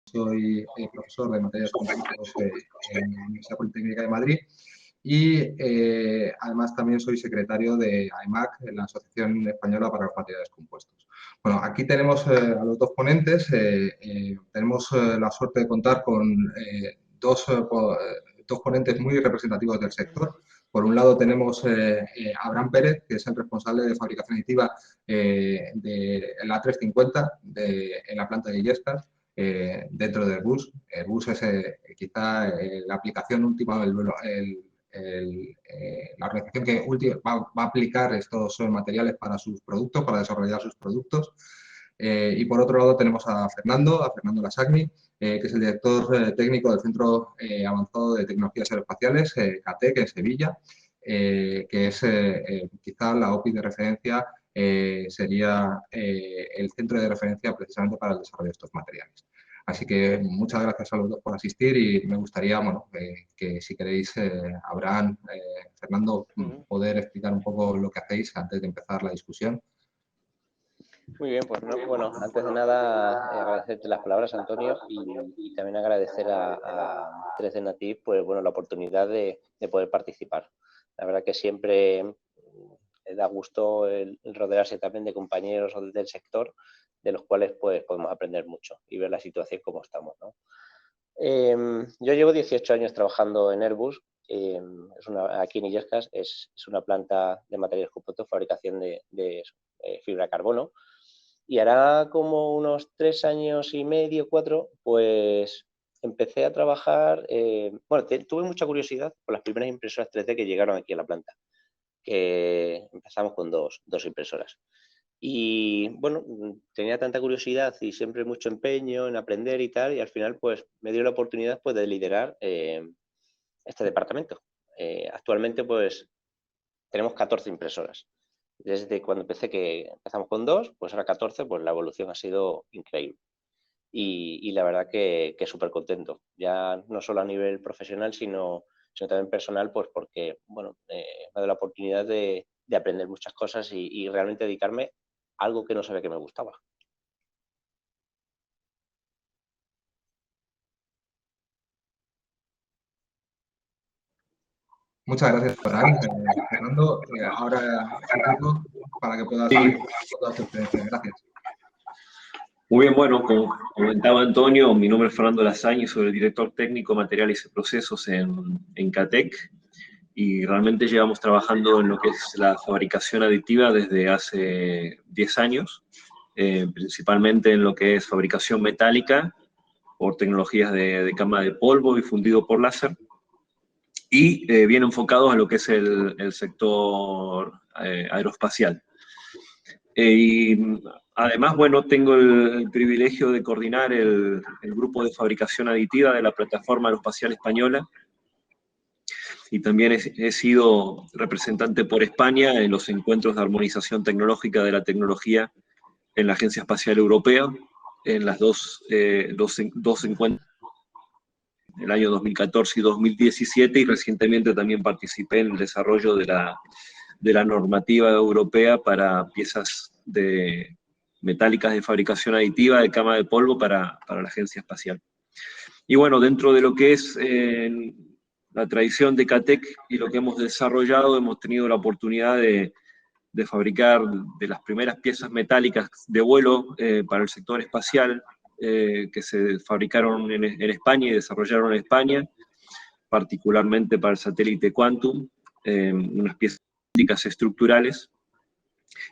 soy profesor de materiales compuestos en la Universidad Politécnica de Madrid y además también soy secretario de AIMAC, la Asociación Española para los Materiales Compuestos. Bueno, aquí tenemos a los dos ponentes. Tenemos la suerte de contar con dos ponentes muy representativos del sector. Por un lado tenemos a Abraham Pérez, que es el responsable de fabricación aditiva de la A350 en la planta de Illescas, dentro de Airbus. Airbus es quizá la aplicación última, la organización que va a aplicar estos materiales para sus productos, para desarrollar sus productos. Y por otro lado tenemos a Fernando Lasagni, que es el director técnico del Centro Avanzado de Tecnologías Aeroespaciales, CATEC, en Sevilla, que es quizá la OPI de referencia, sería el centro de referencia precisamente para el desarrollo de estos materiales. Así que muchas gracias a los dos por asistir y me gustaría, bueno, que si queréis, Abraham, Fernando, poder explicar un poco lo que hacéis antes de empezar la discusión. Muy bien, pues no, bueno, antes de nada agradecerte las palabras, Antonio, y también agradecer a 3D Native, pues bueno, la oportunidad de poder participar. La verdad que siempre da gusto el rodearse también de compañeros del sector, de los cuales pues podemos aprender mucho y ver la situación como estamos, ¿no? Yo llevo 18 años trabajando en Airbus. Aquí en Illescas es una planta de materiales compuestos, fabricación de fibra de carbono. Y hará como unos 3 años y medio, 4, pues empecé a trabajar. Bueno, tuve mucha curiosidad por las primeras impresoras 3D que llegaron aquí a la planta, que empezamos con dos impresoras. Y bueno, tenía tanta curiosidad y siempre mucho empeño en aprender y tal, y al final pues me dio la oportunidad pues de liderar este departamento. Actualmente pues tenemos 14 impresoras. Desde cuando empecé, que empezamos con 2, pues ahora 14, pues la evolución ha sido increíble. Y la verdad que súper contento, ya no solo a nivel profesional, sino también personal, pues porque bueno, me ha dado la oportunidad de aprender muchas cosas y realmente dedicarme a algo que no sabía que me gustaba. Muchas gracias, Abraham. Fernando, ahora es tu turno para que puedas hablar toda tu experiencia. Gracias. Muy bien, bueno, como comentaba Antonio, mi nombre es Fernando Lasagni, soy el director técnico de materiales y procesos en CATEC, y realmente llevamos trabajando en lo que es la fabricación aditiva desde hace 10 años, principalmente en lo que es fabricación metálica por tecnologías de cama de polvo y fundido por láser, y bien enfocados a lo que es el sector aeroespacial. Y además, bueno, tengo el privilegio de coordinar el grupo de fabricación aditiva de la Plataforma Aeroespacial Española, y también he sido representante por España en los encuentros de armonización tecnológica de la tecnología en la Agencia Espacial Europea, en las dos encuentros, el año 2014 y 2017, y recientemente también participé en el desarrollo de la normativa europea para piezas metálicas de fabricación aditiva de cama de polvo para la Agencia Espacial. Y bueno, dentro de lo que es la tradición de CATEC y lo que hemos desarrollado, hemos tenido la oportunidad de fabricar de las primeras piezas metálicas de vuelo para el sector espacial, que se fabricaron en España y desarrollaron en España, particularmente para el satélite Quantum, unas piezas metálicas estructurales.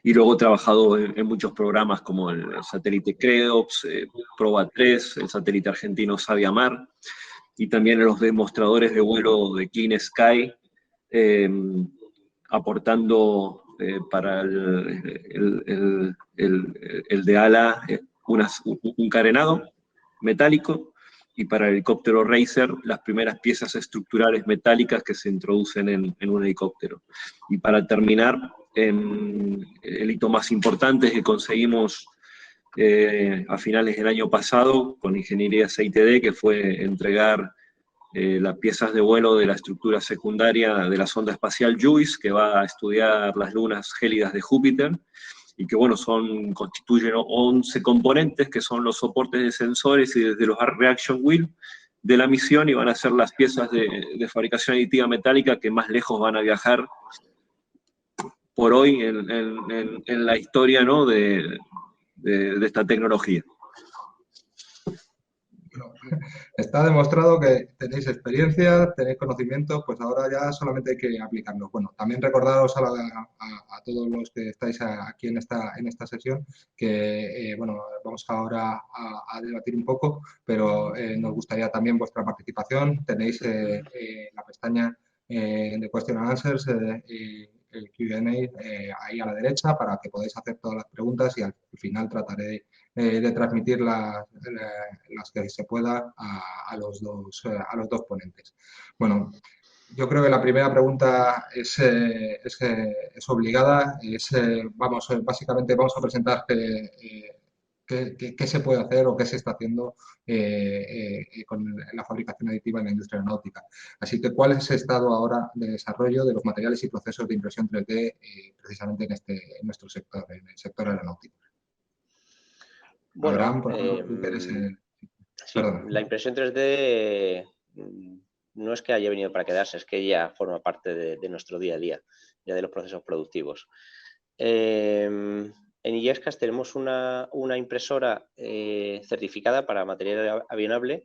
Y luego he trabajado en muchos programas como el satélite CREOPS, Proba 3, el satélite argentino Saviamar, y también en los demostradores de vuelo de Clean Sky, aportando para el de ala un carenado metálico, y para el helicóptero Racer las primeras piezas estructurales metálicas que se introducen en un helicóptero. Y para terminar, el hito más importante es que conseguimos a finales del año pasado con Ingeniería CITD, que fue entregar las piezas de vuelo de la estructura secundaria de la sonda espacial JUICE, que va a estudiar las lunas gélidas de Júpiter, y que, bueno, constituyen 11 componentes, que son los soportes de sensores y desde los reaction wheel de la misión, y van a ser las piezas de fabricación aditiva metálica que más lejos van a viajar por hoy en la historia, ¿no?, de esta tecnología. Bueno, está demostrado que tenéis experiencia, tenéis conocimiento, pues ahora ya solamente hay que aplicarlo. Bueno, también recordaros a todos los que estáis aquí en esta sesión que, bueno, vamos ahora a debatir un poco, pero nos gustaría también vuestra participación. Tenéis la pestaña de Question and Answers, el Q&A ahí a la derecha para que podáis hacer todas las preguntas y al final trataré de transmitir las que se pueda a los dos ponentes. Bueno, yo creo que la primera pregunta es obligada. Básicamente vamos a presentar qué se puede hacer o qué se está haciendo con la fabricación aditiva en la industria aeronáutica. Así que, ¿cuál es el estado ahora de desarrollo de los materiales y procesos de impresión 3D precisamente en nuestro sector, en el sector aeronáutico? Bueno, Abraham, por ejemplo, tú que eres sí, la impresión 3D no es que haya venido para quedarse, es que ya forma parte de nuestro día a día, ya de los procesos productivos. En Illescas tenemos una impresora certificada para material avionable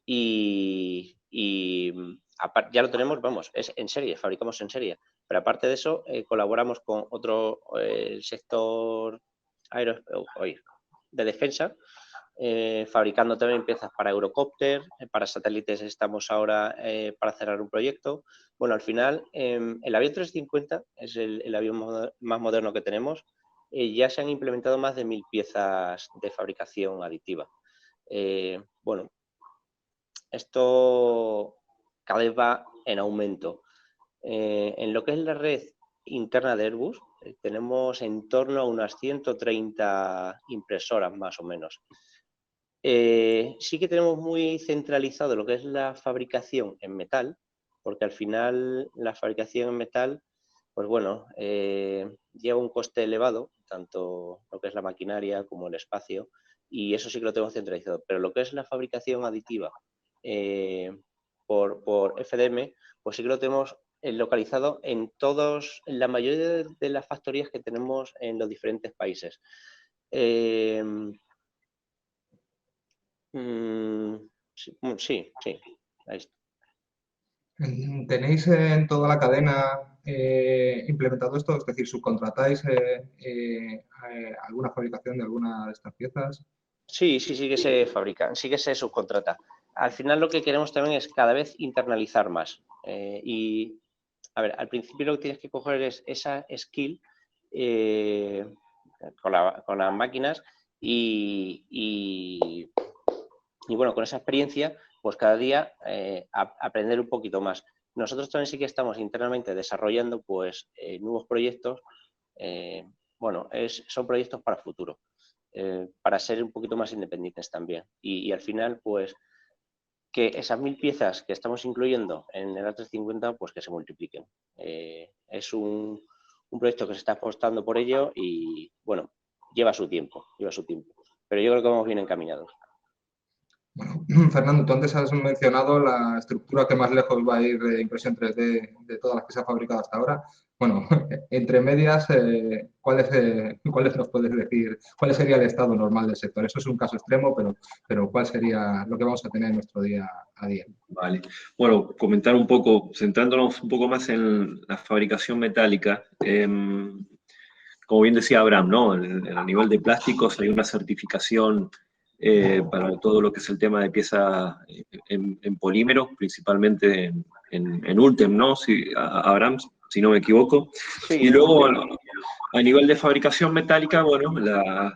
y ya lo tenemos, vamos, es en serie, fabricamos en serie. Pero aparte de eso, colaboramos con el sector de defensa, fabricando también piezas para Eurocopter, para satélites estamos ahora para cerrar un proyecto. Bueno, al final, el avión 350 es el avión más moderno que tenemos. Ya se han implementado más de 1000 piezas de fabricación aditiva. Bueno, esto cada vez va en aumento. En lo que es la red interna de Airbus, tenemos en torno a unas 130 impresoras más o menos. Sí que tenemos muy centralizado lo que es la fabricación en metal, porque al final la fabricación en metal, pues bueno, lleva un coste elevado, tanto lo que es la maquinaria como el espacio, y eso sí que lo tenemos centralizado. Pero lo que es la fabricación aditiva por FDM, pues sí que lo tenemos localizado en la mayoría de las factorías que tenemos en los diferentes países. Sí, ahí está. ¿Tenéis en toda la cadena implementado esto? Es decir, ¿subcontratáis alguna fabricación de alguna de estas piezas? Sí que se fabrican, sí que se subcontrata. Al final lo que queremos también es cada vez internalizar más. Y, a ver, al principio lo que tienes que coger es esa skill con las máquinas y bueno, con esa experiencia, pues cada día aprender un poquito más. Nosotros también sí que estamos internamente desarrollando pues nuevos proyectos. Bueno, son proyectos para futuro, para ser un poquito más independientes también. Y al final, pues, que esas 1000 piezas que estamos incluyendo en el A350, pues que se multipliquen. Es un proyecto que se está apostando por ello y, bueno, lleva su tiempo. Pero yo creo que vamos bien encaminados. Bueno, Fernando, tú antes has mencionado la estructura que más lejos va a ir de impresión 3D de todas las que se ha fabricado hasta ahora. Bueno, entre medias, ¿cuáles nos puedes decir? ¿Cuál sería el estado normal del sector? Eso es un caso extremo, pero ¿cuál sería lo que vamos a tener en nuestro día a día? Vale. Bueno, comentar un poco, centrándonos un poco más en la fabricación metálica. Como bien decía Abraham, ¿no? A nivel de plásticos hay una certificación para todo lo que es el tema de piezas en polímeros, principalmente en Ultem, ¿no? Abraham, si no me equivoco. Sí, y luego, a nivel de fabricación metálica, bueno, ha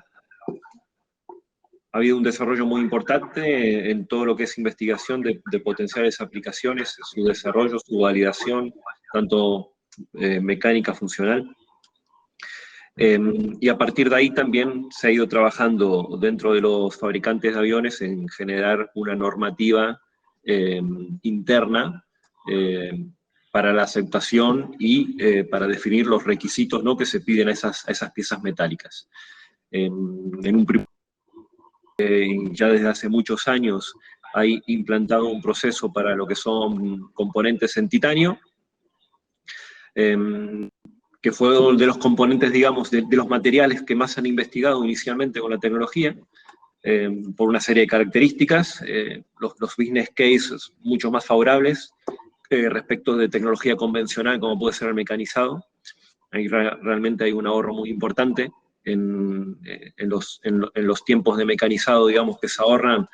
habido un desarrollo muy importante en todo lo que es investigación de potenciales aplicaciones, su desarrollo, su validación, tanto mecánica funcional. Y a partir de ahí también se ha ido trabajando dentro de los fabricantes de aviones en generar una normativa interna para la aceptación y para definir los requisitos, ¿no?, que se piden a esas piezas metálicas. Ya desde hace muchos años hay implantado un proceso para lo que son componentes en titanio, que fue uno de los componentes, digamos, de los materiales que más han investigado inicialmente con la tecnología, por una serie de características, los business cases mucho más favorables respecto de tecnología convencional como puede ser el mecanizado. Ahí realmente hay un ahorro muy importante en los tiempos de mecanizado, digamos, que se ahorran,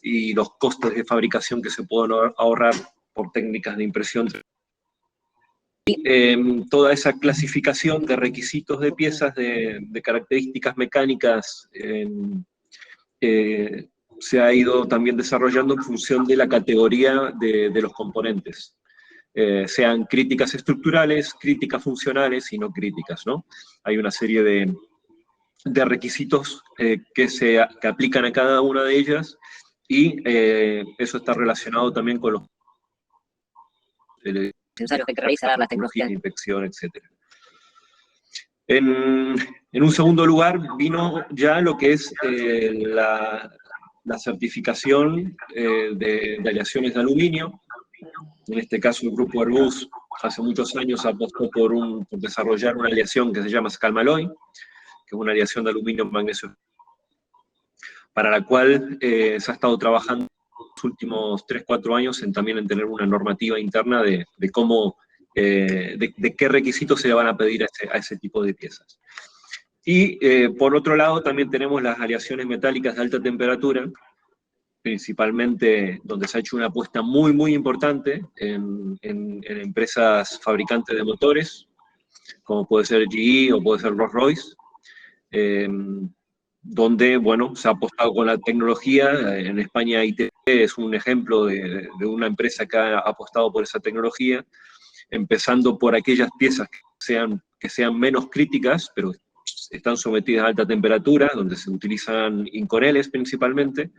y los costes de fabricación que se pueden ahorrar por técnicas de impresión. Toda esa clasificación de requisitos de piezas, de características mecánicas, se ha ido también desarrollando en función de la categoría de los componentes. Sean críticas estructurales, críticas funcionales y no críticas, ¿no? Hay una serie de requisitos que aplican a cada una de ellas, y eso está relacionado también con los necesarios que realizar la tecnología de inspección, etc. En un segundo lugar vino ya lo que es la certificación de aleaciones de aluminio. En este caso el grupo Airbus hace muchos años apostó por desarrollar una aleación que se llama Scalmalloy, que es una aleación de aluminio magnesio, para la cual se ha estado trabajando los últimos 3-4 años también en tener una normativa interna de cómo, de qué requisitos se le van a pedir a ese tipo de piezas. Y por otro lado también tenemos las aleaciones metálicas de alta temperatura, principalmente donde se ha hecho una apuesta muy, muy importante en empresas fabricantes de motores, como puede ser GE o puede ser Rolls-Royce, donde, bueno, se ha apostado con la tecnología. En España ITT es un ejemplo de una empresa que ha apostado por esa tecnología, empezando por aquellas piezas que sean menos críticas, pero están sometidas a alta temperatura, donde se utilizan inconeles principalmente,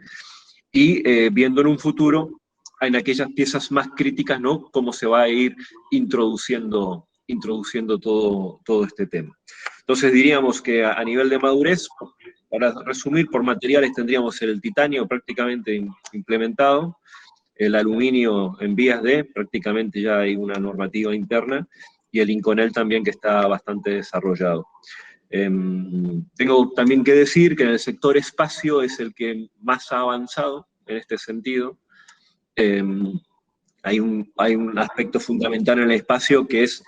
y viendo en un futuro, en aquellas piezas más críticas, ¿no?, cómo se va a ir introduciendo todo este tema. Entonces diríamos que a nivel de madurez, para resumir, por materiales tendríamos el titanio prácticamente implementado, el aluminio en vías de, prácticamente ya hay una normativa interna, y el Inconel también, que está bastante desarrollado. Tengo también que decir que en el sector espacio es el que más ha avanzado en este sentido. Hay un aspecto fundamental en el espacio, que es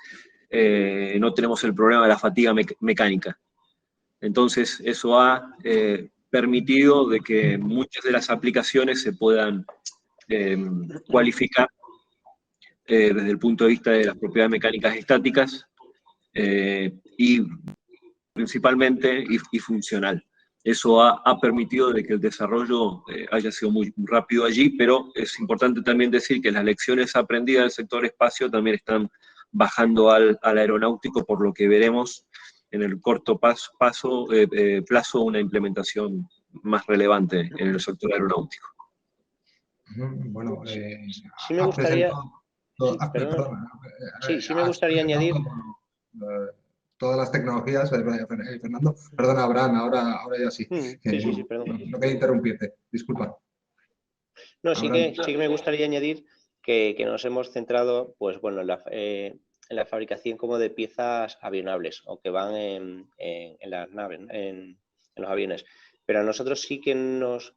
no tenemos el problema de la fatiga mecánica. Entonces eso ha permitido de que muchas de las aplicaciones se puedan cualificar desde el punto de vista de las propiedades mecánicas estáticas, y principalmente y funcional. Eso ha permitido de que el desarrollo haya sido muy rápido allí, pero es importante también decir que las lecciones aprendidas del sector espacio también están bajando al aeronáutico, por lo que veremos en el corto plazo una implementación más relevante en el sector aeronáutico. Bueno, sí me gustaría... Sí me gustaría añadir... todas las tecnologías, Fernando. Perdona, Abraham, ahora ya sí. Sí, perdón. No quería interrumpirte, disculpa. No, sí que me gustaría añadir que nos hemos centrado, pues bueno, en la fabricación como de piezas avionables, o que van en las naves, en los aviones. Pero a nosotros sí que nos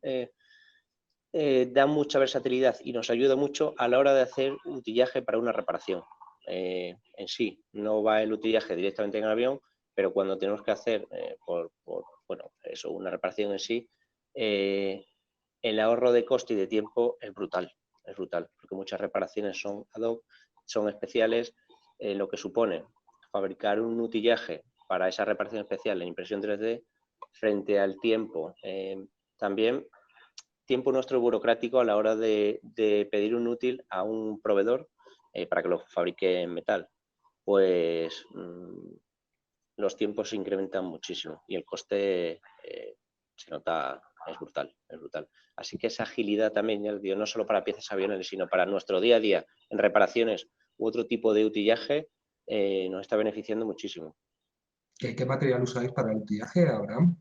da mucha versatilidad y nos ayuda mucho a la hora de hacer utillaje para una reparación. En sí, no va el utillaje directamente en el avión, pero cuando tenemos que hacer, bueno, eso, una reparación en sí, el ahorro de coste y de tiempo es brutal, porque muchas reparaciones son ad hoc, son especiales, lo que supone fabricar un utillaje para esa reparación especial en impresión 3D frente al tiempo, también tiempo nuestro burocrático a la hora de pedir un útil a un proveedor para que lo fabrique en metal, pues los tiempos se incrementan muchísimo y el coste se nota, es brutal. Así que esa agilidad también, ya digo, no solo para piezas aviones, sino para nuestro día a día en reparaciones, u otro tipo de utillaje, nos está beneficiando muchísimo. ¿Qué material usáis para el utillaje, Abraham?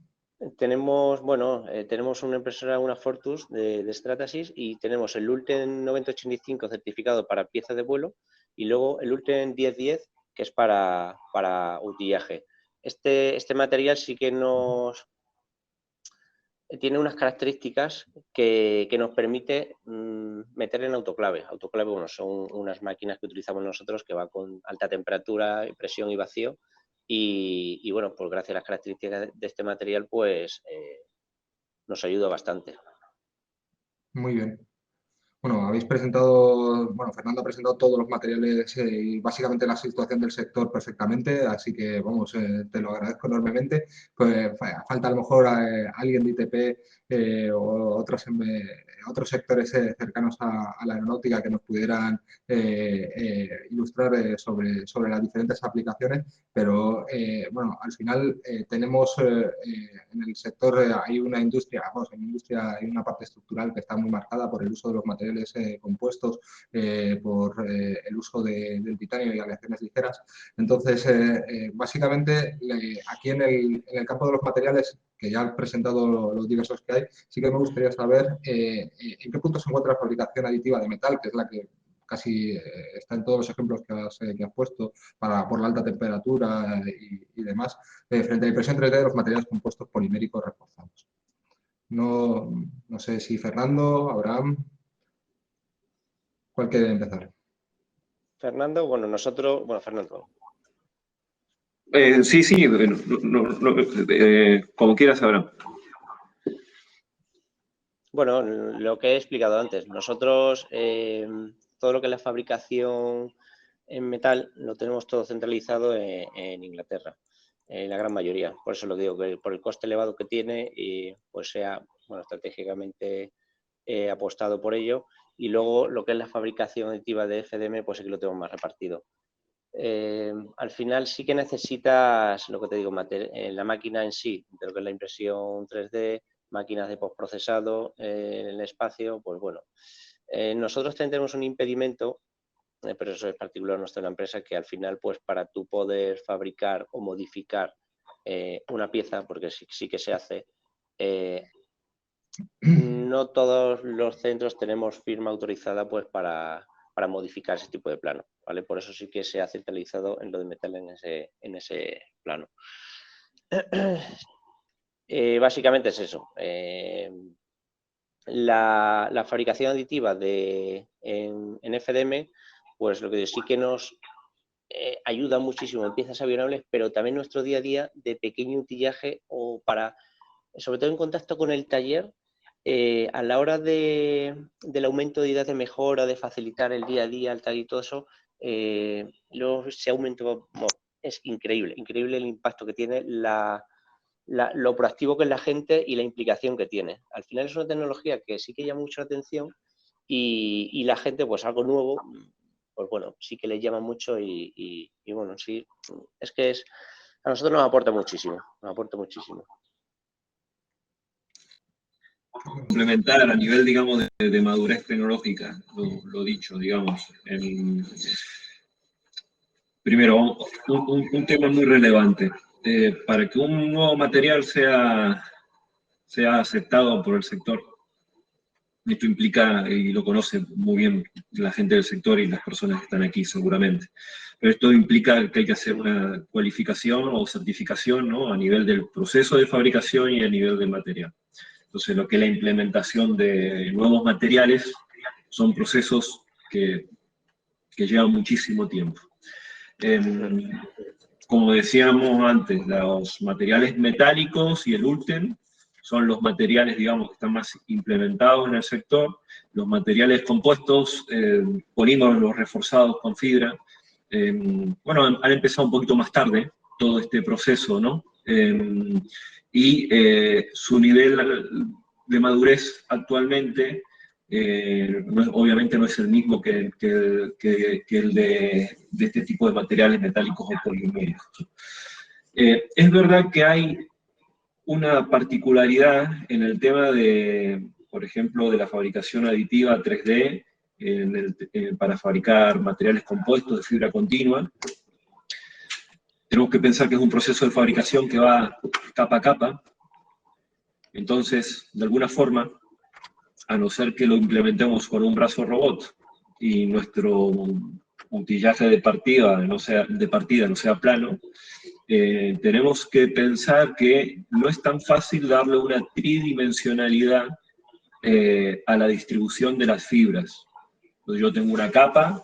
Tenemos, bueno, tenemos una impresora, una Fortus de Stratasys, y tenemos el Ulten 9085 certificado para piezas de vuelo, y luego el Ulten 1010, que es para utillaje. Este material sí que tiene unas características que nos permite meter en autoclave. Autoclave, bueno, son unas máquinas que utilizamos nosotros que van con alta temperatura, presión y vacío. Y bueno, pues gracias a las características de este material, pues nos ayuda bastante. Muy bien. Bueno, habéis presentado, bueno, Fernando ha presentado todos los materiales y básicamente la situación del sector perfectamente, así que, vamos, te lo agradezco enormemente. Pues falta a lo mejor alguien de ITP o otros sectores cercanos a la aeronáutica que nos pudieran ilustrar sobre las diferentes aplicaciones, pero, bueno, al final tenemos en el sector hay una industria, vamos, en la industria hay una parte estructural que está muy marcada por el uso de los materiales compuestos, por el uso del titanio y aleaciones ligeras. Entonces, básicamente, aquí en el campo de los materiales, que ya he presentado los diversos que hay, sí que me gustaría saber en qué punto se encuentra la fabricación aditiva de metal, que es la que casi está en todos los ejemplos que has puesto por la alta temperatura y demás, frente a la impresión 3D de los materiales compuestos poliméricos reforzados. No sé si Fernando, Abraham, ¿cuál quiere empezar? Fernando, bueno, Fernando. Sí, como quieras, Abraham. Bueno, lo que he explicado antes, nosotros todo lo que es la fabricación en metal lo tenemos todo centralizado en Inglaterra, en la gran mayoría. Por eso lo digo, que por el coste elevado que tiene, y pues sea, bueno, estratégicamente apostado por ello. Y luego lo que es la fabricación aditiva de FDM, pues sí que lo tenemos más repartido. Al final sí que necesitas, lo que te digo, la máquina en sí, de lo que es la impresión 3D, máquinas de postprocesado en el espacio, pues bueno. Nosotros tenemos un impedimento, pero eso es particular nuestra la empresa, que al final, pues para tú poder fabricar o modificar una pieza, porque sí que se hace, no todos los centros tenemos firma autorizada pues para modificar ese tipo de plano, ¿vale? Por eso sí que se ha centralizado en lo de metal en ese plano. Básicamente es eso. La fabricación aditiva en FDM, pues lo que sí que nos ayuda muchísimo en piezas avionables, pero también nuestro día a día de pequeño utillaje o sobre todo en contacto con el taller, a la hora del aumento de ideas de mejora, de facilitar el día a día, el tal y todo eso, ese aumento es increíble el impacto que tiene, lo proactivo que es la gente y la implicación que tiene. Al final es una tecnología que sí que llama mucho la atención y la gente, pues algo nuevo, pues bueno, sí que le llama mucho y bueno, sí, es que a nosotros nos aporta muchísimo, Complementar a nivel, digamos, de madurez tecnológica, lo dicho, digamos. Primero, un tema muy relevante. Para que un nuevo material sea aceptado por el sector, esto implica, y lo conoce muy bien la gente del sector y las personas que están aquí seguramente, pero esto implica que hay que hacer una cualificación o certificación, ¿no?, a nivel del proceso de fabricación y a nivel del material. Entonces, lo que es la implementación de nuevos materiales son procesos que llevan muchísimo tiempo. Como decíamos antes, los materiales metálicos y el Ulten son los materiales, digamos, que están más implementados en el sector. Los materiales compuestos, polímeros, los reforzados con fibra, bueno, han empezado un poquito más tarde todo este proceso, ¿no? Y su nivel de madurez actualmente obviamente no es el mismo que el de este tipo de materiales metálicos o poliméricos. Es verdad que hay una particularidad en el tema de, por ejemplo, de la fabricación aditiva 3D para fabricar materiales compuestos de fibra continua. Tenemos que pensar que es un proceso de fabricación que va capa a capa. Entonces, de alguna forma, a no ser que lo implementemos con un brazo robot y nuestro utillaje de partida no sea plano, tenemos que pensar que no es tan fácil darle una tridimensionalidad a la distribución de las fibras. Entonces yo tengo una capa,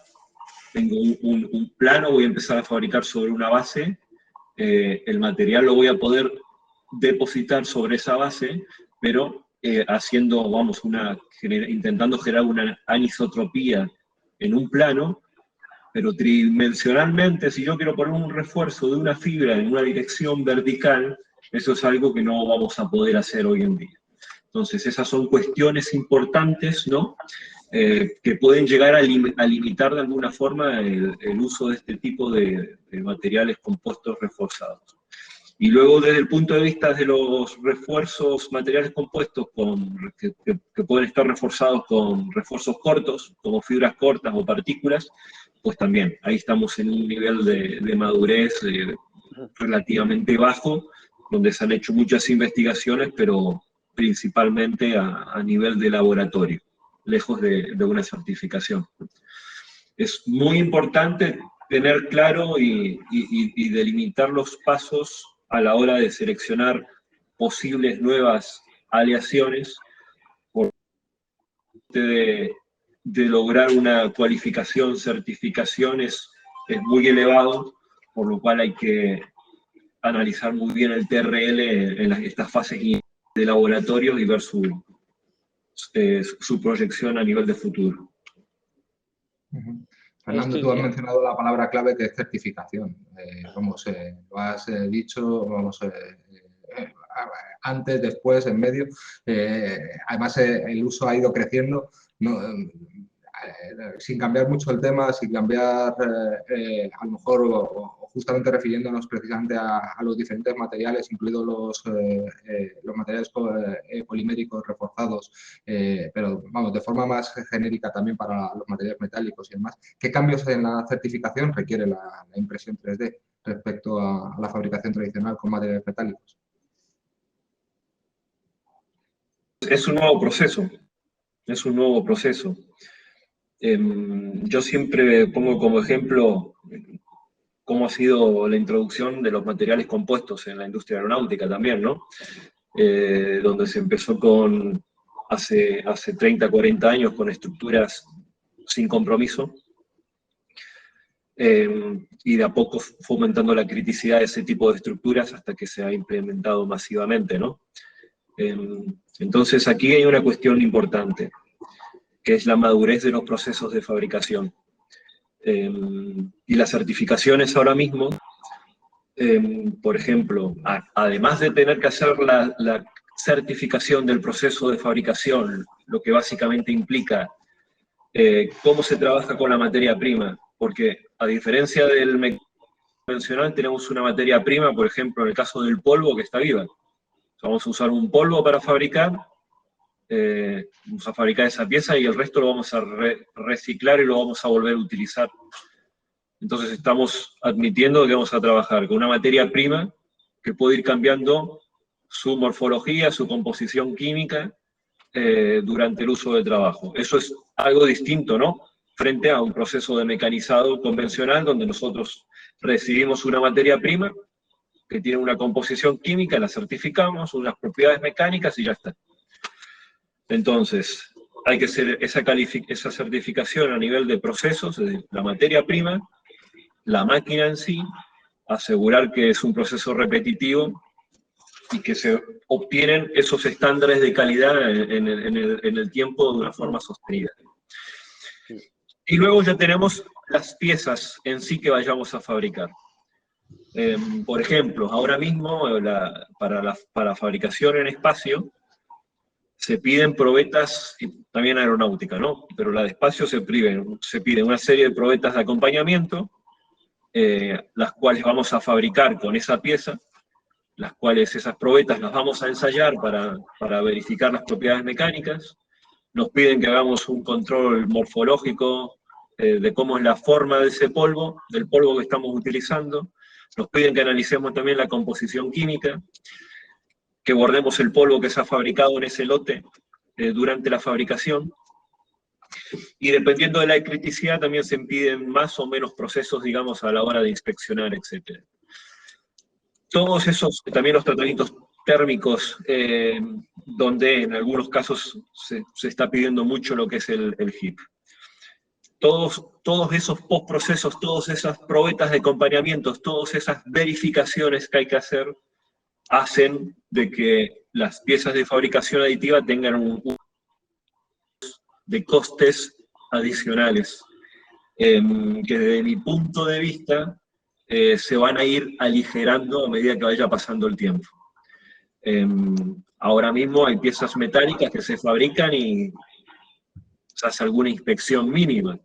tengo un plano, voy a empezar a fabricar sobre una base, el material lo voy a poder depositar sobre esa base, pero intentando generar una anisotropía en un plano, pero tridimensionalmente, si yo quiero poner un refuerzo de una fibra en una dirección vertical, eso es algo que no vamos a poder hacer hoy en día. Entonces, esas son cuestiones importantes, ¿no? Que pueden llegar a limitar de alguna forma el uso de este tipo de materiales compuestos reforzados. Y luego, desde el punto de vista de los refuerzos, materiales compuestos que pueden estar reforzados con refuerzos cortos, como fibras cortas o partículas, pues también, ahí estamos en un nivel de madurez relativamente bajo, donde se han hecho muchas investigaciones, pero principalmente a nivel de laboratorio, lejos de una certificación. Es muy importante tener claro y delimitar los pasos a la hora de seleccionar posibles nuevas aleaciones, de lograr una cualificación, certificación es muy elevado, por lo cual hay que analizar muy bien el TRL en estas fases de laboratorio y ver su proyección a nivel de futuro. Fernando, tú has mencionado la palabra clave que es certificación. Lo has dicho, antes, después, en medio. Además, el uso ha ido creciendo, ¿no? Sin cambiar mucho el tema, sin cambiar, a lo mejor, o justamente refiriéndonos precisamente a los diferentes materiales, incluidos los materiales poliméricos reforzados, pero vamos, de forma más genérica también para los materiales metálicos y demás. ¿Qué cambios en la certificación requiere la impresión 3D respecto a la fabricación tradicional con materiales metálicos? Es un nuevo proceso, es un nuevo proceso. Yo siempre pongo como ejemplo cómo ha sido la introducción de los materiales compuestos en la industria aeronáutica también, ¿no? Donde se empezó hace 30, 40 años con estructuras sin compromiso, y de a poco fomentando la criticidad de ese tipo de estructuras hasta que se ha implementado masivamente, ¿no? Entonces aquí hay una cuestión importante, que es la madurez de los procesos de fabricación. Y las certificaciones ahora mismo, por ejemplo, además de tener que hacer la certificación del proceso de fabricación, lo que básicamente implica cómo se trabaja con la materia prima, porque a diferencia del mecanismo convencional tenemos una materia prima, por ejemplo, en el caso del polvo, que está viva. Vamos a usar un polvo para fabricar, vamos a fabricar esa pieza y el resto lo vamos a reciclar y lo vamos a volver a utilizar. Entonces estamos admitiendo que vamos a trabajar con una materia prima que puede ir cambiando su morfología, su composición química durante el uso de trabajo. Eso es algo distinto, ¿no? Frente a un proceso de mecanizado convencional donde nosotros recibimos una materia prima que tiene una composición química, la certificamos, unas propiedades mecánicas y ya está. Entonces, hay que hacer esa certificación a nivel de procesos, de la materia prima, la máquina en sí, asegurar que es un proceso repetitivo y que se obtienen esos estándares de calidad en el tiempo de una forma sostenida. Y luego ya tenemos las piezas en sí que vayamos a fabricar. Por ejemplo, ahora mismo para fabricación en espacio se piden probetas, y también aeronáutica, ¿no? Pero la de espacio se pide una serie de probetas de acompañamiento, las cuales vamos a fabricar con esa pieza, las cuales esas probetas las vamos a ensayar para verificar las propiedades mecánicas, nos piden que hagamos un control morfológico de cómo es la forma de ese polvo, del polvo que estamos utilizando. Nos piden que analicemos también la composición química, que guardemos el polvo que se ha fabricado en ese lote durante la fabricación. Y dependiendo de la criticidad también se impiden más o menos procesos, digamos, a la hora de inspeccionar, etc. Todos esos, también los tratamientos térmicos, donde en algunos casos se está pidiendo mucho lo que es el HIP. Todos esos postprocesos, todas esas probetas de acompañamientos, todas esas verificaciones que hay que hacer, hacen de que las piezas de fabricación aditiva tengan un de costes adicionales, que desde mi punto de vista se van a ir aligerando a medida que vaya pasando el tiempo. Ahora mismo hay piezas metálicas que se fabrican y se hace alguna inspección mínima,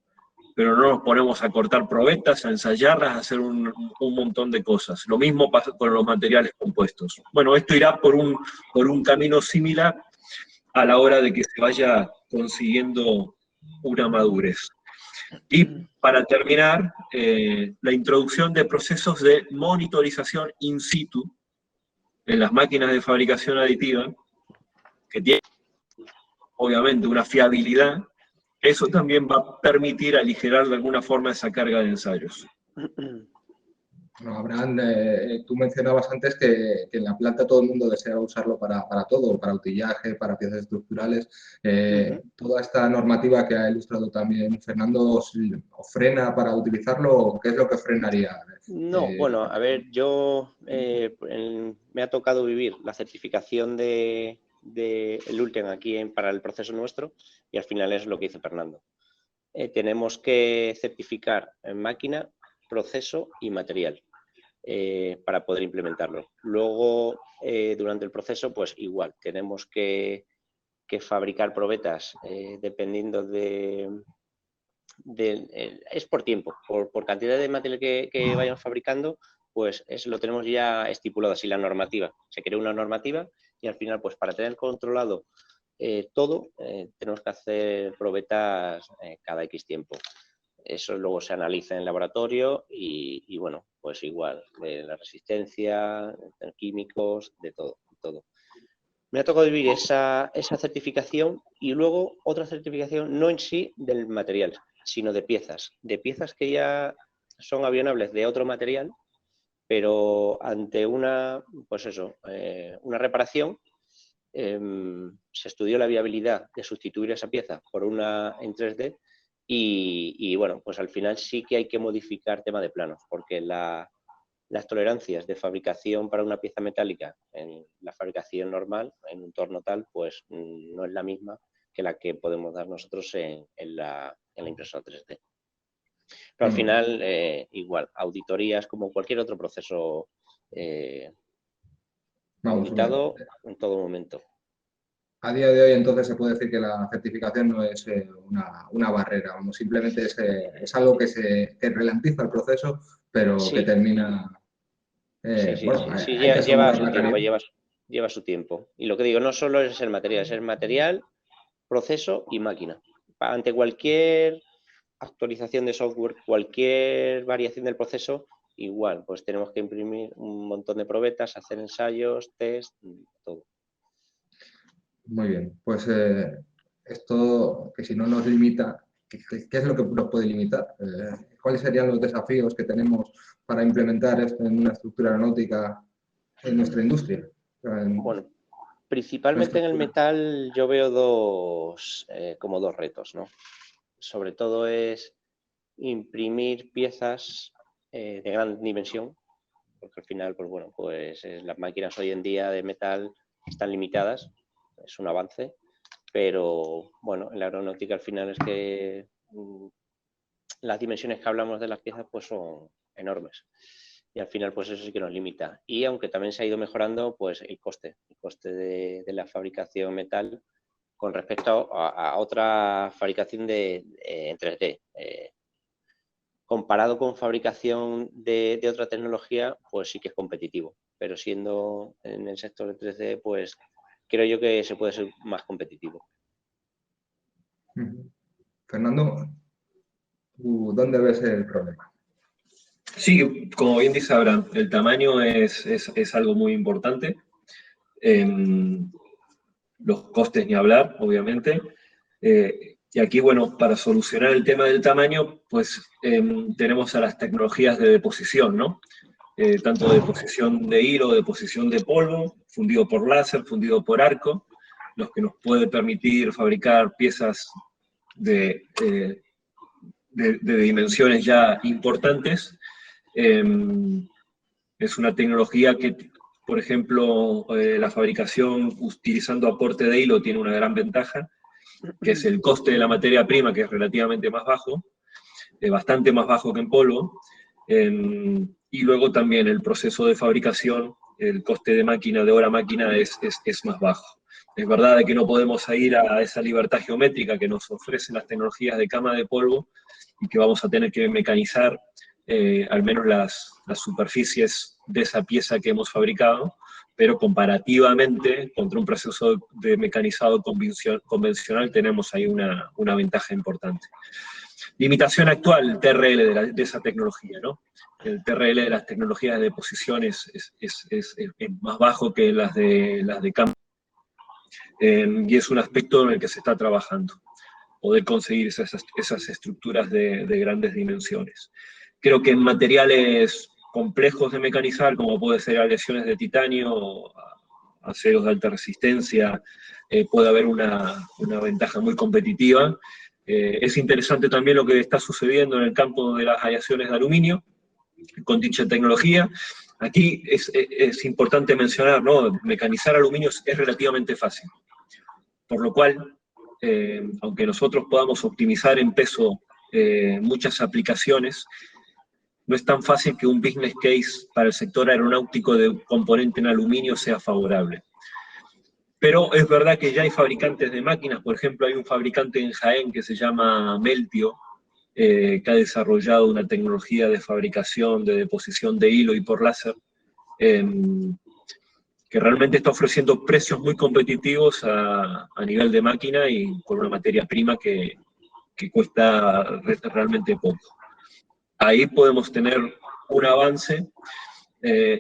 pero no nos ponemos a cortar probetas, a ensayarlas, a hacer un montón de cosas. Lo mismo pasa con los materiales compuestos. Bueno, esto irá por un camino similar a la hora de que se vaya consiguiendo una madurez. Y para terminar, la introducción de procesos de monitorización in situ en las máquinas de fabricación aditiva, que tienen obviamente una fiabilidad, eso también va a permitir aligerar de alguna forma esa carga de ensayos. Bueno, Abraham, tú mencionabas antes que en la planta todo el mundo desea usarlo para todo, para utillaje, para piezas estructurales. ¿Toda esta normativa que ha ilustrado también Fernando os frena para utilizarlo o qué es lo que frenaría? No, bueno, a ver, yo me ha tocado vivir la certificación de el Ultian aquí para el proceso nuestro y al final es lo que dice Fernando. Tenemos que certificar en máquina, proceso y material para poder implementarlo. Luego, durante el proceso, pues igual, tenemos que fabricar probetas dependiendo es por tiempo, por cantidad de material que vayan fabricando, pues eso lo tenemos ya estipulado así la normativa. Se crea una normativa y al final, pues para tener controlado todo, tenemos que hacer probetas cada X tiempo. Eso luego se analiza en el laboratorio y bueno, pues igual, de la resistencia, de químicos, de todo. Me ha tocado vivir esa certificación y luego otra certificación, no en sí del material, sino de piezas que ya son avionables de otro material, pero ante una reparación se estudió la viabilidad de sustituir esa pieza por una en 3D y bueno, pues al final sí que hay que modificar tema de planos, porque las tolerancias de fabricación para una pieza metálica en la fabricación normal, en un torno tal, pues no es la misma que la que podemos dar nosotros en la impresora 3D. Pero al final, igual, auditorías como cualquier otro proceso auditado en todo momento. A día de hoy, entonces, se puede decir que la certificación no es una barrera, vamos, simplemente es algo que ralentiza el proceso, pero sí. que termina... Sí, lleva su tiempo. Y lo que digo, no solo es el material, proceso y máquina. Ante cualquier actualización de software, cualquier variación del proceso, igual, pues tenemos que imprimir un montón de probetas, hacer ensayos, test, todo. Muy bien, pues esto que si no nos limita, ¿qué es lo que nos puede limitar? ¿Cuáles serían los desafíos que tenemos para implementar esto en una estructura aeronáutica en nuestra industria? Bueno, principalmente en el metal yo veo como dos retos, ¿no? Sobre todo es imprimir piezas de gran dimensión, porque al final, pues bueno, pues las máquinas hoy en día de metal están limitadas, es un avance, pero bueno, en la aeronáutica al final es que las dimensiones que hablamos de las piezas pues son enormes y al final pues eso sí que nos limita. Y aunque también se ha ido mejorando, pues el coste de la fabricación metal con respecto a otra fabricación en 3D. Comparado con fabricación de otra tecnología, pues sí que es competitivo, pero siendo en el sector de 3D, pues creo yo que se puede ser más competitivo. Fernando, ¿tú dónde ves el problema? Sí, como bien dice Abraham, el tamaño es algo muy importante. Los costes ni hablar, obviamente. Y aquí, bueno, para solucionar el tema del tamaño, pues tenemos a las tecnologías de deposición, ¿no? Tanto deposición de hilo, deposición de polvo, fundido por láser, fundido por arco, los que nos puede permitir fabricar piezas de dimensiones ya importantes. Es una tecnología que, por ejemplo, la fabricación utilizando aporte de hilo tiene una gran ventaja, que es el coste de la materia prima, que es relativamente más bajo, bastante más bajo que en polvo, y luego también el proceso de fabricación, el coste de máquina, de hora máquina, es más bajo. Es verdad que no podemos ir a esa libertad geométrica que nos ofrecen las tecnologías de cama de polvo y que vamos a tener que mecanizar al menos las superficies de esa pieza que hemos fabricado, pero comparativamente contra un proceso de mecanizado convencional tenemos ahí una ventaja importante. Limitación actual, el TRL de esa tecnología, ¿no? El TRL de las tecnologías de deposición es más bajo que las de campo, y es un aspecto en el que se está trabajando, poder conseguir esas estructuras de grandes dimensiones. Creo que en materiales complejos de mecanizar, como puede ser aleaciones de titanio, aceros de alta resistencia, puede haber una ventaja muy competitiva. Es interesante también lo que está sucediendo en el campo de las aleaciones de aluminio, con dicha tecnología. Aquí es importante mencionar, ¿no? Mecanizar aluminio es relativamente fácil, por lo cual, aunque nosotros podamos optimizar en peso muchas aplicaciones, no es tan fácil que un business case para el sector aeronáutico de un componente en aluminio sea favorable. Pero es verdad que ya hay fabricantes de máquinas, por ejemplo, hay un fabricante en Jaén que se llama Meltio, que ha desarrollado una tecnología de fabricación, de deposición de hilo y por láser, que realmente está ofreciendo precios muy competitivos a nivel de máquina y con una materia prima que cuesta realmente poco. Ahí podemos tener un avance,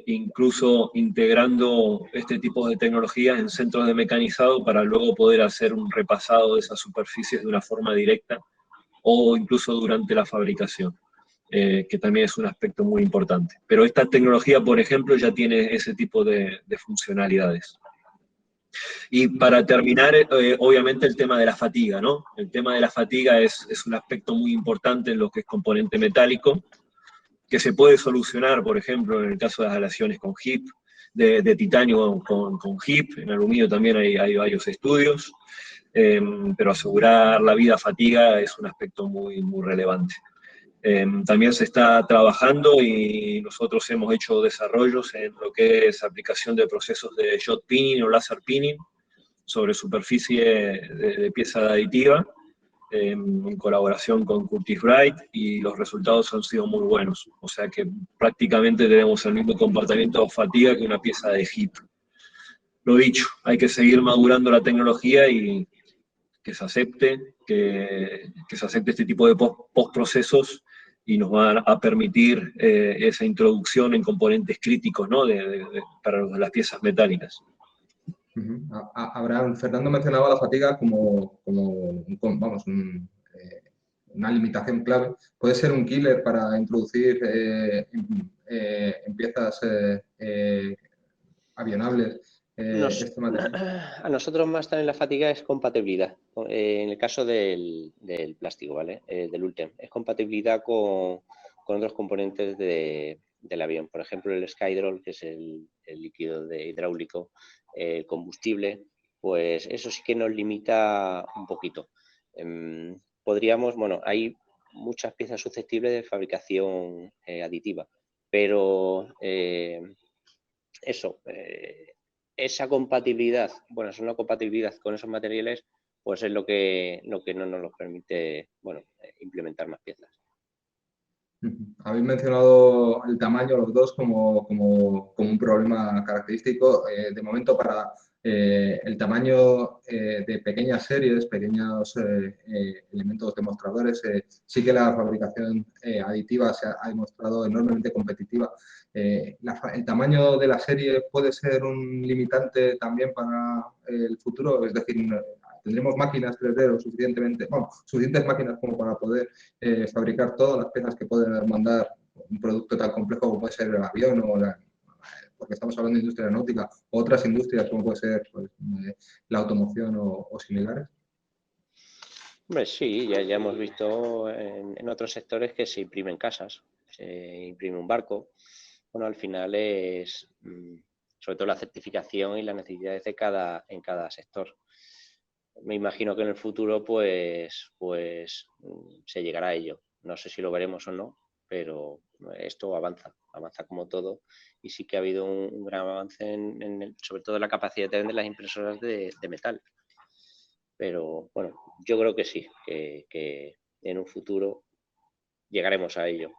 incluso integrando este tipo de tecnologías en centros de mecanizado para luego poder hacer un repasado de esas superficies de una forma directa o incluso durante la fabricación, que también es un aspecto muy importante. Pero esta tecnología, por ejemplo, ya tiene ese tipo de funcionalidades. Y para terminar, obviamente el tema de la fatiga, ¿no? El tema de la fatiga es un aspecto muy importante en lo que es componente metálico, que se puede solucionar, por ejemplo, en el caso de las aleaciones con HIP, de titanio con HIP, en aluminio también hay varios estudios, pero asegurar la vida fatiga es un aspecto muy, muy relevante. También se está trabajando y nosotros hemos hecho desarrollos en lo que es aplicación de procesos de shot pinning o laser pinning sobre superficie de pieza aditiva, en colaboración con Curtiss Wright, y los resultados han sido muy buenos. O sea que prácticamente tenemos el mismo comportamiento de fatiga que una pieza de HIP. Lo dicho, hay que seguir madurando la tecnología y que se acepte, que se acepte este tipo de postprocesos y nos va a permitir esa introducción en componentes críticos, ¿no? para las piezas metálicas. Abraham, Fernando mencionaba la fatiga como vamos, una limitación clave. ¿Puede ser un killer para introducir en piezas avionables este material? A nosotros más también la fatiga es compatibilidad. En el caso del plástico, ¿vale? Del ULTEM, es compatibilidad con otros componentes del avión. Por ejemplo, el Skydrol, que es el líquido hidráulico, el combustible, pues eso sí que nos limita un poquito. Podríamos, bueno, hay muchas piezas susceptibles de fabricación aditiva, pero esa compatibilidad, bueno, es una compatibilidad con esos materiales, pues es lo que no nos lo permite, bueno, implementar más piezas. Habéis mencionado el tamaño los dos como un problema característico. De momento, para El tamaño de pequeñas series, pequeños elementos demostradores, sí que la fabricación aditiva se ha demostrado enormemente competitiva. El tamaño de la serie puede ser un limitante también para el futuro, es decir, tendremos máquinas 3D lo suficientemente, bueno, suficientes máquinas como para poder fabricar todas las piezas que pueden mandar un producto tan complejo como puede ser el avión o porque estamos hablando de industria aeronáutica, otras industrias como puede ser pues, la automoción o similares. Hombre, sí, ya hemos visto en otros sectores que se imprimen casas, se imprime un barco. Bueno, al final es sobre todo la certificación y las necesidades en cada sector. Me imagino que en el futuro pues se llegará a ello. No sé si lo veremos o no, pero esto avanza como todo, y sí que ha habido un gran avance sobre todo en la capacidad de las impresoras de metal. Pero bueno, yo creo que sí, que en un futuro llegaremos a ello.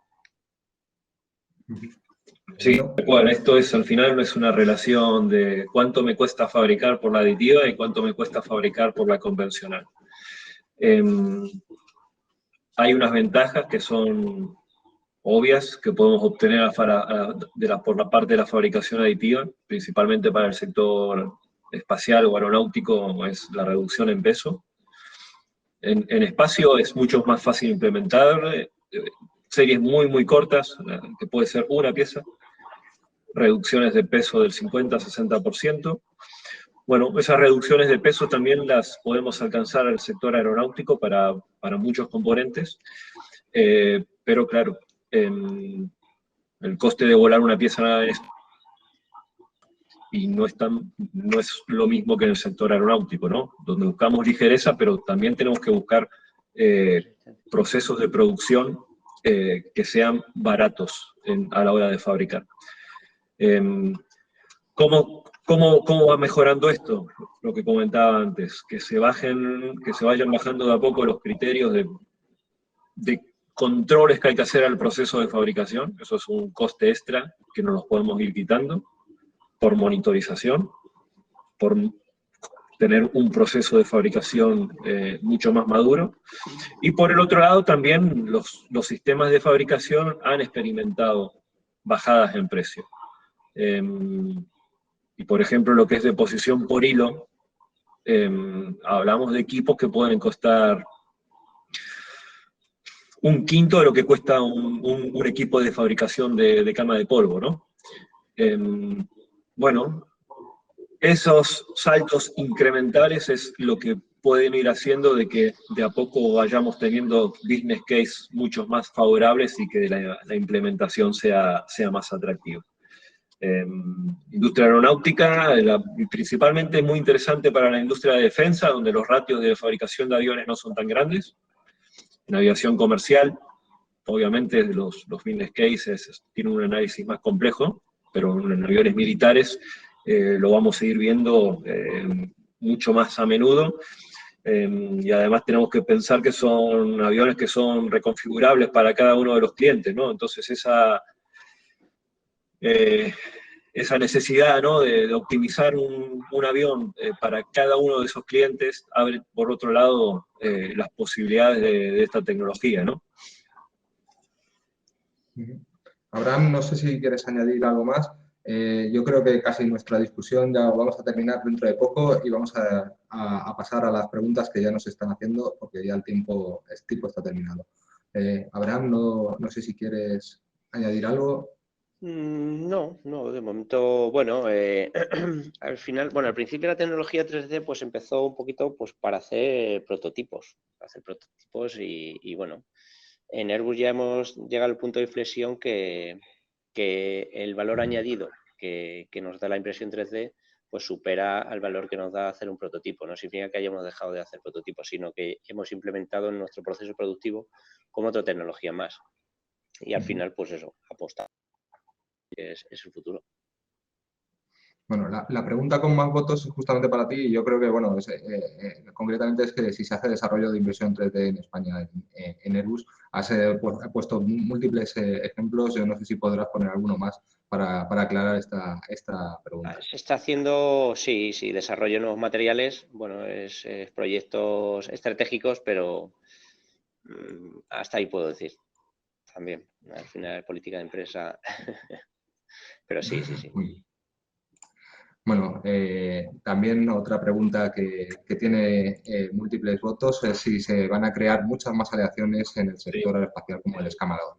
Sí, bueno, esto es al final no es una relación de cuánto me cuesta fabricar por la aditiva y cuánto me cuesta fabricar por la convencional. Hay unas ventajas que son obvias que podemos obtener por la parte de la fabricación aditiva, principalmente para el sector espacial o aeronáutico, es la reducción en peso. En espacio es mucho más fácil implementar, series muy cortas, que puede ser una pieza, reducciones de peso del 50-60%. Bueno, esas reducciones de peso también las podemos alcanzar al sector aeronáutico para muchos componentes, pero claro, el coste de volar una pieza y no es lo mismo que en el sector aeronáutico, ¿no? Donde buscamos ligereza, pero también tenemos que buscar procesos de producción que sean baratos a la hora de fabricar. ¿Cómo va mejorando esto? Lo que comentaba antes, que se vayan bajando de a poco los criterios de controles que hay que hacer al proceso de fabricación. Eso es un coste extra que no los podemos ir quitando por monitorización, por tener un proceso de fabricación mucho más maduro. Y por el otro lado también los sistemas de fabricación han experimentado bajadas en precio. Y por ejemplo, lo que es deposición por hilo, hablamos de equipos que pueden costar un quinto de lo que cuesta un equipo de fabricación de cama de polvo, ¿no? Bueno, esos saltos incrementales es lo que pueden ir haciendo de que de a poco vayamos teniendo business case mucho más favorables y que la implementación sea más atractiva. Industria aeronáutica, principalmente es muy interesante para la industria de defensa, donde los ratios de fabricación de aviones no son tan grandes. En aviación comercial, obviamente los business cases tienen un análisis más complejo, pero en aviones militares lo vamos a seguir viendo mucho más a menudo. Y además tenemos que pensar que son aviones que son reconfigurables para cada uno de los clientes, ¿no? Entonces esa necesidad, ¿no?, de optimizar un avión para cada uno de esos clientes abre, por otro lado, las posibilidades de esta tecnología, ¿no? Abraham, no sé si quieres añadir algo más. Yo creo que casi nuestra discusión ya vamos a terminar dentro de poco y vamos a pasar a las preguntas que ya nos están haciendo porque ya el tiempo está terminado. Abraham, no sé si quieres añadir algo. No, de momento, bueno, al final, bueno, al principio la tecnología 3D pues empezó un poquito pues para hacer prototipos y bueno, en Airbus ya hemos llegado al punto de inflexión que el valor añadido que nos da la impresión 3D pues supera al valor que nos da hacer un prototipo. No significa que hayamos dejado de hacer prototipos, sino que hemos implementado en nuestro proceso productivo como otra tecnología más. Y al final, pues eso, apostar es el futuro. Bueno, la pregunta con más votos es justamente para ti y yo creo que, bueno, concretamente es que si se hace desarrollo de impresión 3D en España en Airbus, has puesto múltiples ejemplos, yo no sé si podrás poner alguno más para aclarar esta pregunta. Se está haciendo, sí, desarrollo de nuevos materiales, bueno, es proyectos estratégicos, pero hasta ahí puedo decir también. Al final, política de empresa, pero sí. Muy bien. Bueno, también otra pregunta que tiene múltiples votos es si se van a crear muchas más aleaciones en el sector aeroespacial como el escamador.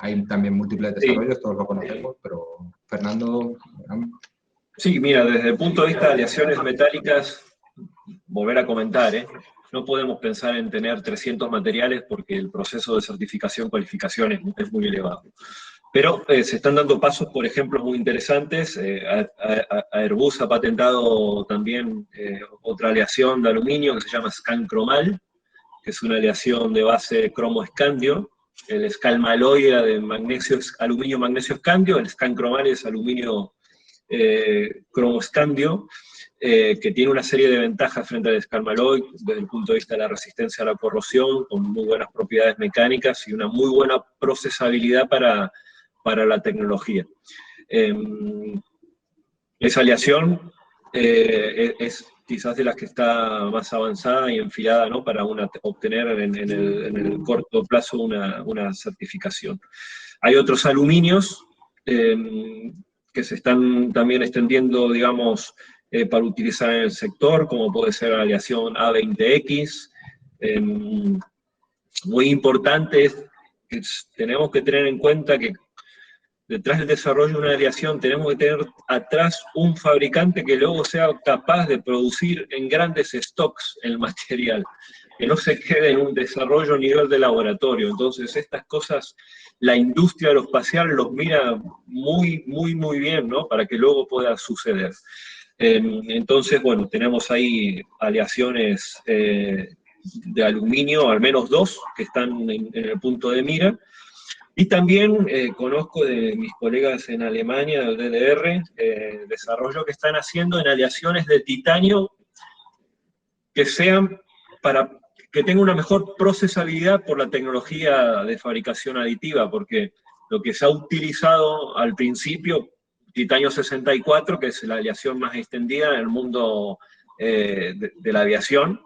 Hay también múltiples desarrollos, todos lo conocemos, pero Fernando. Sí, mira, desde el punto de vista de aleaciones metálicas, volver a comentar, no podemos pensar en tener 300 materiales porque el proceso de certificación, cualificación es muy elevado. Pero se están dando pasos, por ejemplo, muy interesantes. Airbus ha patentado también otra aleación de aluminio que se llama Scancromal, que es una aleación de base cromo-escandio. El Scalmaloy era de aluminio magnesio escandio, el Scancromal es aluminio cromo-escandio, que tiene una serie de ventajas frente al Scalmaloy desde el punto de vista de la resistencia a la corrosión, con muy buenas propiedades mecánicas y una muy buena procesabilidad para la tecnología. Esa aleación es quizás de las que está más avanzada y enfilada, ¿no?, para obtener en el corto plazo una certificación. Hay otros aluminios que se están también extendiendo, digamos, para utilizar en el sector, como puede ser la aleación A20X. Muy importante es que tenemos que tener en cuenta que detrás del desarrollo de una aleación tenemos que tener atrás un fabricante que luego sea capaz de producir en grandes stocks el material, que no se quede en un desarrollo a nivel de laboratorio. Entonces estas cosas la industria aeroespacial los mira muy bien, ¿no?, para que luego pueda suceder. Entonces, bueno, tenemos ahí aleaciones de aluminio, al menos 2, que están en el punto de mira. Y también conozco de mis colegas en Alemania, del DDR, desarrollo que están haciendo en aleaciones de titanio que sean que tengan una mejor procesabilidad por la tecnología de fabricación aditiva, porque lo que se ha utilizado al principio, titanio 64, que es la aleación más extendida en el mundo de la aviación.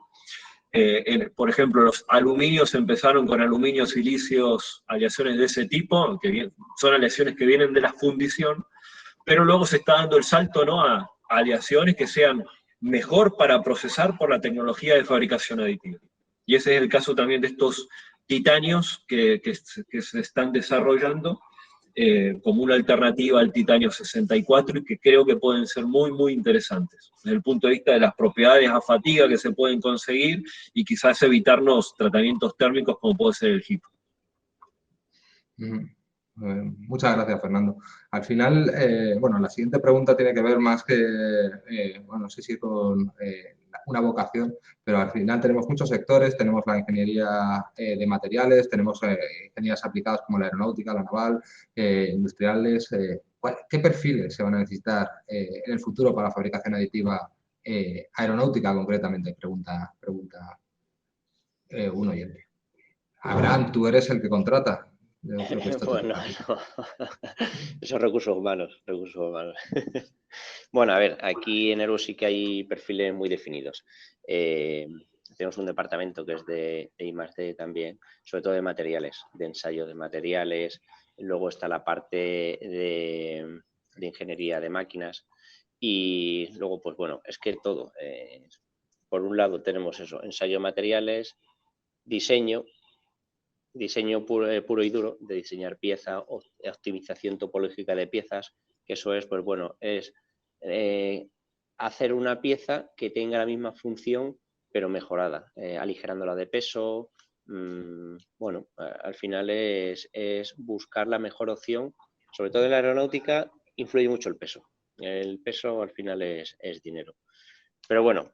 Por ejemplo, los aluminios empezaron con aluminio, silicios, aleaciones de ese tipo, que son aleaciones que vienen de la fundición, pero luego se está dando el salto, ¿no?, a aleaciones que sean mejor para procesar por la tecnología de fabricación aditiva. Y ese es el caso también de estos titanios que se están desarrollando como una alternativa al titanio 64 y que creo que pueden ser muy interesantes desde el punto de vista de las propiedades a fatiga que se pueden conseguir y quizás evitarnos tratamientos térmicos como puede ser el HIP. Muchas gracias, Fernando. Al final, bueno, la siguiente pregunta tiene que ver más que, bueno, no sé si con una vocación, pero al final tenemos muchos sectores, tenemos la ingeniería de materiales, tenemos ingenierías aplicadas como la aeronáutica, la naval, industriales. ¿Qué perfiles se van a necesitar en el futuro para la fabricación aditiva aeronáutica concretamente? Pregunta un oyente. Abraham, tú eres el que contrata. Bueno, no. Esos recursos humanos. Bueno, a ver, aquí en Airbus sí que hay perfiles muy definidos. Tenemos un departamento que es de I+D también, sobre todo de materiales, de ensayo de materiales. Luego está la parte de ingeniería de máquinas. Y luego, pues bueno, es que todo. Por un lado tenemos eso, ensayo de materiales, diseño puro y duro, de diseñar pieza, optimización topológica de piezas, que eso es, pues bueno, es hacer una pieza que tenga la misma función, pero mejorada, aligerándola de peso. Bueno, al final es buscar la mejor opción, sobre todo en la aeronáutica influye mucho el peso. El peso al final es dinero. Pero bueno,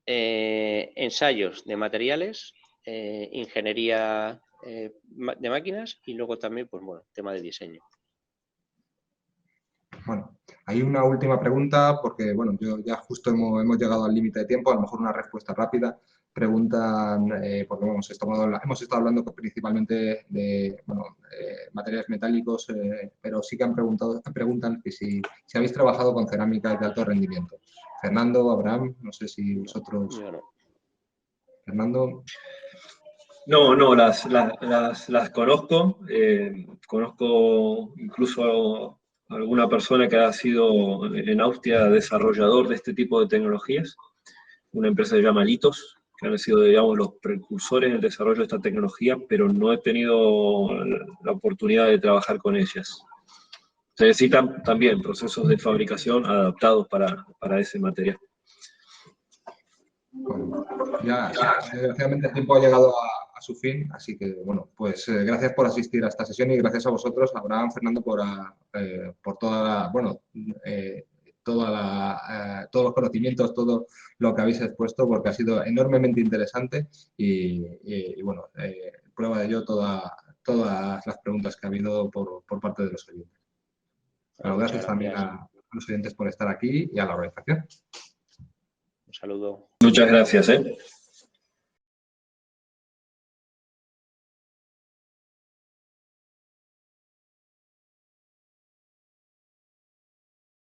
ensayos de materiales, ingeniería de máquinas y luego también, pues bueno, tema de diseño. Bueno, Hay una última pregunta, porque bueno, ya justo hemos llegado al límite de tiempo, a lo mejor una respuesta rápida. Preguntan, porque bueno, hemos estado hablando principalmente de materiales metálicos, pero sí que preguntan que si habéis trabajado con cerámicas de alto rendimiento. Fernando, Abraham, no sé si vosotros... Fernando. No, las conozco. Conozco incluso a alguna persona que ha sido en Austria desarrollador de este tipo de tecnologías, una empresa que se llama Litos, que han sido, digamos, los precursores en el desarrollo de esta tecnología, pero no he tenido la oportunidad de trabajar con ellas. Se necesitan también procesos de fabricación adaptados para ese material. Bueno, ya desgraciadamente el tiempo ha llegado a su fin, así que bueno, pues gracias por asistir a esta sesión y gracias a vosotros, Abraham, Fernando, por toda todos los conocimientos, todo lo que habéis expuesto, porque ha sido enormemente interesante y bueno, prueba de ello todas las preguntas que ha habido por parte de los oyentes. Bueno, gracias también a los oyentes por estar aquí y a la organización. Un saludo. Muchas gracias.